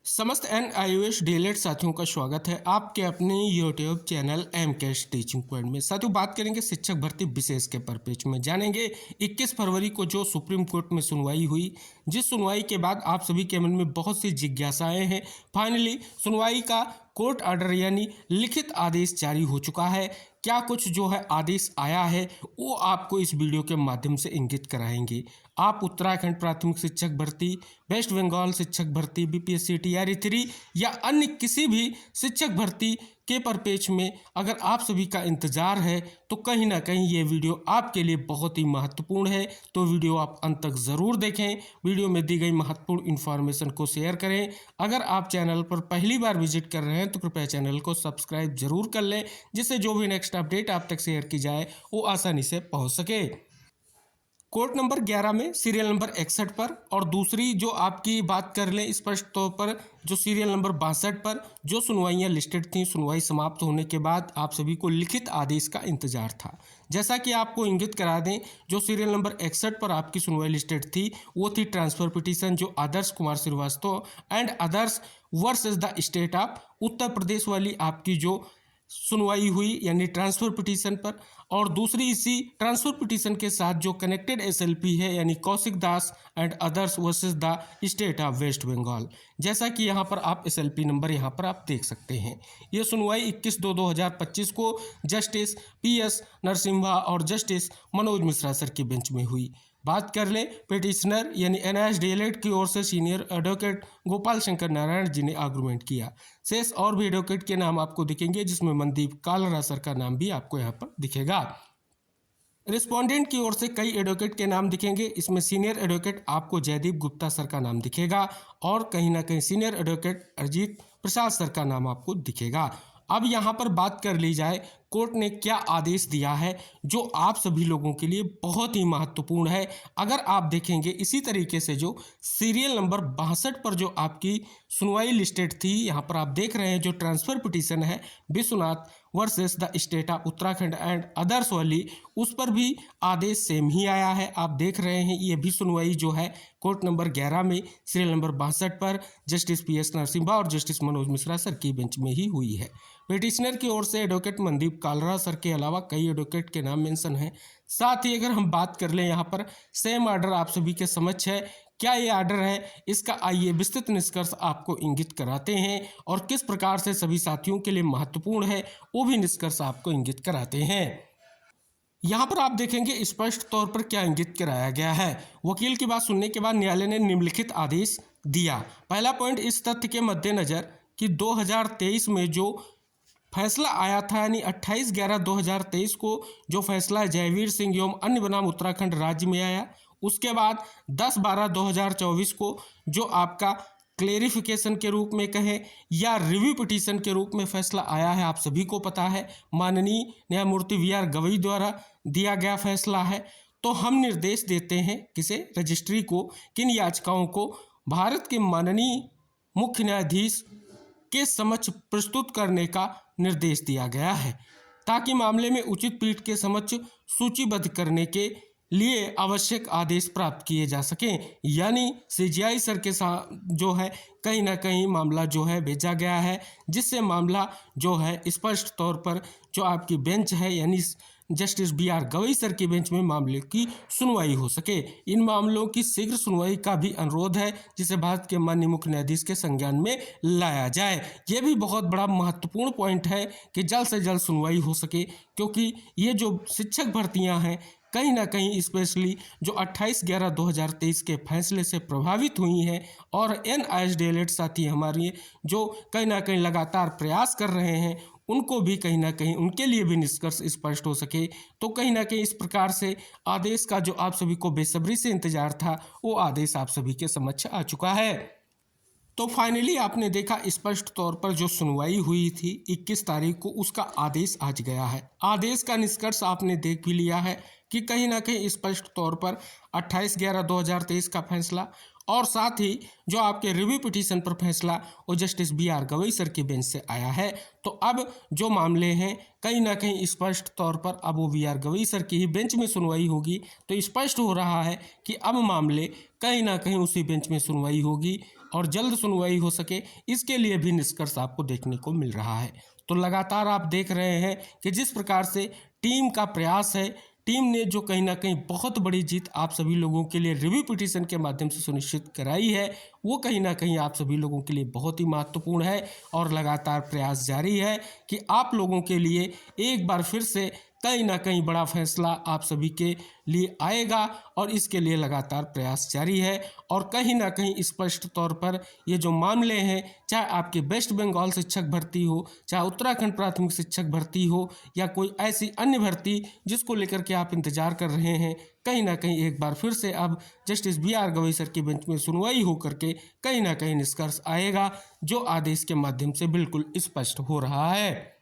समस्त NIOS DElEd साथियों का स्वागत है आपके अपने YouTube channel MKS teaching point में। साथियों बात करेंगे शिक्षक भर्ती विशेष के परिपेक्ष में। जानेंगे 21 फरवरी को जो सुप्रीम कोर्ट में सुनवाई हुई, जिस सुनवाई के बाद आप सभी के मन में बहुत सी जिज्ञासाएं हैं। फाइनली सुनवाई का कोर्ट ऑर्डर यानी लिखित आदेश जारी हो चुका है। क्या कुछ जो है आदेश आया है वो आपको इस वीडियो के माध्यम से इंगित कराएंगे। आप उत्तराखंड प्राथमिक शिक्षक भर्ती, वेस्ट बंगाल शिक्षक भर्ती, BPSC TRE 3 या अन्य किसी भी शिक्षक भर्ती के परिपेक्ष में अगर आप सभी का इंतजार है तो कहीं ना कहीं ये वीडियो आपके लिए बहुत ही महत्वपूर्ण है। तो वीडियो आप अंत तक ज़रूर देखें। वीडियो में दी गई महत्वपूर्ण इन्फॉर्मेशन को शेयर करें। अगर आप चैनल पर पहली बार विजिट कर रहे हैं तो कृपया चैनल को सब्सक्राइब जरूर कर लें, जिससे जो भी नेक्स्ट अपडेट आप तक शेयर की जाए वो आसानी से पहुंच सके। कोर्ट नंबर 11 में सीरियल नंबर 61 पर और दूसरी जो आपकी बात कर लें स्पष्ट तौर पर जो सीरियल नंबर 62 पर जो सुनवाइयां लिस्टेड थी, सुनवाई समाप्त होने के बाद आप सभी को लिखित आदेश का इंतजार था। जैसा कि आपको इंगित करा दें, जो सीरियल नंबर 61 पर आपकी सुनवाई लिस्टेड थी वो थी ट्रांसफर पिटीशन जो Adarsh Kumar Srivastava and others versus the state of Uttar Pradesh वाली आपकी जो सुनवाई हुई यानी ट्रांसफर पिटीशन पर। और दूसरी इसी ट्रांसफर पिटीशन के साथ जो कनेक्टेड SLP है यानी Kaushik Das and others versus the state of West Bengal. जैसा कि यहाँ पर आप SLP नंबर यहाँ पर आप देख सकते हैं। ये सुनवाई 21/2/2025 को जस्टिस PS नरसिम्हा और जस्टिस मनोज मिश्रा सर की बेंच में हुई। बात कर लें पिटिशनर यानी NIOS डीएलएड की ओर से सीनियर एडवोकेट गोपाल शंकर नारायण जी ने आर्गूमेंट किया। शेष और भी एडवोकेट के नाम आपको दिखेंगे, जिसमें मनदीप कालरा सर का नाम भी आपको यहाँ पर दिखेगा। रिस्पोंडेंट की ओर से कई एडवोकेट के नाम दिखेंगे। इसमें सीनियर एडवोकेट आपको जयदीप गुप्ता सर का नाम दिखेगा और कहीं ना कहीं सीनियर एडवोकेट अरिजीत प्रसाद सर का नाम आपको दिखेगा। अब यहाँ पर बात कर ली जाए कोर्ट ने क्या आदेश दिया है जो आप सभी लोगों के लिए बहुत ही महत्वपूर्ण है। अगर आप देखेंगे इसी तरीके से जो सीरियल नंबर 62 पर जो आपकी सुनवाई लिस्टेड थी, यहाँ पर आप देख रहे हैं जो ट्रांसफर पिटीशन है Vishwanath versus the state of Uttarakhand and others वाली, उस पर भी आदेश सेम ही आया है। आप देख रहे हैं ये भी सुनवाई जो है कोर्ट नंबर 11 में सीरियल नंबर 62 पर जस्टिस PS नरसिम्हा और जस्टिस मनोज मिश्रा सर की बेंच में ही हुई है। पिटिशनर की ओर से एडवोकेट मनदीप कालरा सर के अलावा कई एडवोकेट के नाम मेंशन हैं। साथ ही अगर हम बात कर लें यहाँ पर सेम ऑर्डर आप सभी के समक्ष है। क्या ये ऑर्डर है, इसका आइए विस्तृत निष्कर्ष आपको इंगित कराते हैं और किस प्रकार से सभी साथियों के लिए महत्वपूर्ण है वो भी निष्कर्ष आपको इंगित कराते हैं। यहाँ पर आप देखेंगे स्पष्ट तौर पर क्या इंगित कराया गया है। वकील की बात सुनने के बाद न्यायालय ने निम्नलिखित आदेश दिया। पहला पॉइंट इस तथ्य के मद्देनजर कि 2023 में जो फैसला आया था यानी 28/11/2023 को जो फैसला जयवीर सिंह एवं अन्य बनाम उत्तराखंड राज्य में आया, उसके बाद 10/12/2024 को जो आपका क्लेरिफिकेशन के रूप में कहें या रिव्यू पिटीशन के रूप में फैसला आया है, आप सभी को पता है माननीय न्यायमूर्ति VR गवई द्वारा दिया गया फैसला है। तो हम निर्देश देते हैं किसे, रजिस्ट्री को, किन याचिकाओं को भारत के माननीय मुख्य न्यायाधीश के समक्ष प्रस्तुत करने का निर्देश दिया गया है, ताकि मामले में उचित पीठ के समक्ष सूचीबद्ध करने के लिए आवश्यक आदेश प्राप्त किए जा सकें। यानी CGI सर के साथ जो है कहीं ना कहीं मामला जो है भेजा गया है, जिससे मामला जो है स्पष्ट तौर पर जो आपकी बेंच है यानी जस्टिस BR गवई सर की बेंच में मामले की सुनवाई हो सके। इन मामलों की शीघ्र सुनवाई का भी अनुरोध है, जिसे भारत के माननीय मुख्य न्यायाधीश के संज्ञान में लाया जाए। ये भी बहुत बड़ा महत्वपूर्ण पॉइंट है कि जल्द से जल्द सुनवाई हो सके, क्योंकि ये जो शिक्षक भर्तियां हैं कहीं ना कहीं स्पेशली जो 28/11/2023 के फैसले से प्रभावित हुई हैं और NIOS डीएलएड साथी हमारे जो कहीं ना कहीं लगातार प्रयास कर रहे हैं, उनको भी कहीं ना कहीं उनके लिए भी निष्कर्ष स्पष्ट हो सके। तो कहीं ना कहीं इस प्रकार से आदेश का जो आप सभी को बेसब्री से इंतजार था वो आदेश आप सभी के समक्ष आ चुका है। तो फाइनली आपने देखा स्पष्ट तौर पर जो सुनवाई हुई थी 21 तारीख को, उसका आदेश आज गया है। आदेश का निष्कर्ष आपने देख भी लिया है कि कहीं ना कहीं स्पष्ट तौर पर 28/11/2023 का फैसला और साथ ही जो आपके रिव्यू पिटीशन पर फैसला वो जस्टिस BR गवई सर की बेंच से आया है। तो अब जो मामले हैं कहीं ना कहीं स्पष्ट तौर पर अब वो VR गवई सर की ही बेंच में सुनवाई होगी। तो स्पष्ट हो रहा है कि अब मामले कहीं ना कहीं उसी बेंच में सुनवाई होगी और जल्द सुनवाई हो सके, इसके लिए भी निष्कर्ष आपको देखने को मिल रहा है। तो लगातार आप देख रहे हैं कि जिस प्रकार से टीम का प्रयास है, टीम ने जो कहीं ना कहीं बहुत बड़ी जीत आप सभी लोगों के लिए रिव्यू पिटीशन के माध्यम से सुनिश्चित कराई है, वो कहीं ना कहीं आप सभी लोगों के लिए बहुत ही महत्वपूर्ण है। और लगातार प्रयास जारी है कि आप लोगों के लिए एक बार फिर से कहीं ना कहीं बड़ा फैसला आप सभी के लिए आएगा, और इसके लिए लगातार प्रयास जारी है। और कहीं ना कहीं स्पष्ट तौर पर ये जो मामले हैं, चाहे आपके वेस्ट बंगाल शिक्षक भर्ती हो, चाहे उत्तराखंड प्राथमिक शिक्षक भर्ती हो, या कोई ऐसी अन्य भर्ती जिसको लेकर के आप इंतजार कर रहे हैं, कहीं ना कहीं एक बार फिर से अब जस्टिस BR गवई सर की बेंच में सुनवाई होकर के कहीं ना कहीं निष्कर्ष आएगा, जो आदेश के माध्यम से बिल्कुल स्पष्ट हो रहा है।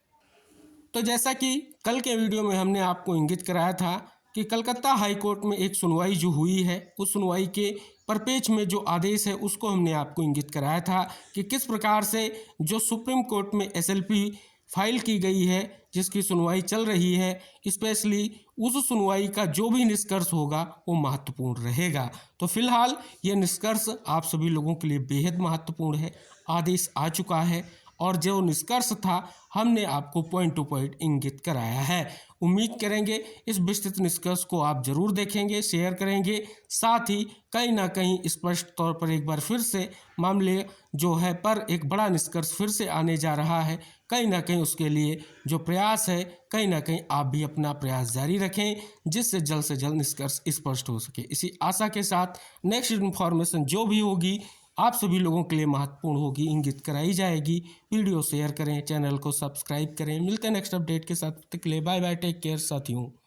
तो जैसा कि कल के वीडियो में हमने आपको इंगित कराया था कि कलकत्ता हाई कोर्ट में एक सुनवाई जो हुई है, उस सुनवाई के परपेच में जो आदेश है उसको हमने आपको इंगित कराया था कि किस प्रकार से जो सुप्रीम कोर्ट में SLP फाइल की गई है, जिसकी सुनवाई चल रही है, स्पेशली उस सुनवाई का जो भी निष्कर्ष होगा वो महत्वपूर्ण रहेगा। तो फिलहाल ये निष्कर्ष आप सभी लोगों के लिए बेहद महत्वपूर्ण है। आदेश आ चुका है और जो निष्कर्ष था हमने आपको पॉइंट टू पॉइंट इंगित कराया है। उम्मीद करेंगे इस विस्तृत निष्कर्ष को आप जरूर देखेंगे, शेयर करेंगे, साथ ही कहीं ना कहीं स्पष्ट तौर पर एक बार फिर से मामले जो है पर एक बड़ा निष्कर्ष फिर से आने जा रहा है। कहीं ना कहीं उसके लिए जो प्रयास है, कहीं ना कहीं आप भी अपना प्रयास जारी रखें, जिससे जल्द से जल्द निष्कर्ष स्पष्ट हो सके। इसी आशा के साथ नेक्स्ट इन्फॉर्मेशन जो भी होगी आप सभी लोगों के लिए महत्वपूर्ण होगी, इंगित कराई जाएगी। वीडियो शेयर करें, चैनल को सब्सक्राइब करें। मिलते हैं नेक्स्ट अपडेट के साथ, तब तक के लिए बाय बाय, टेक केयर साथियों।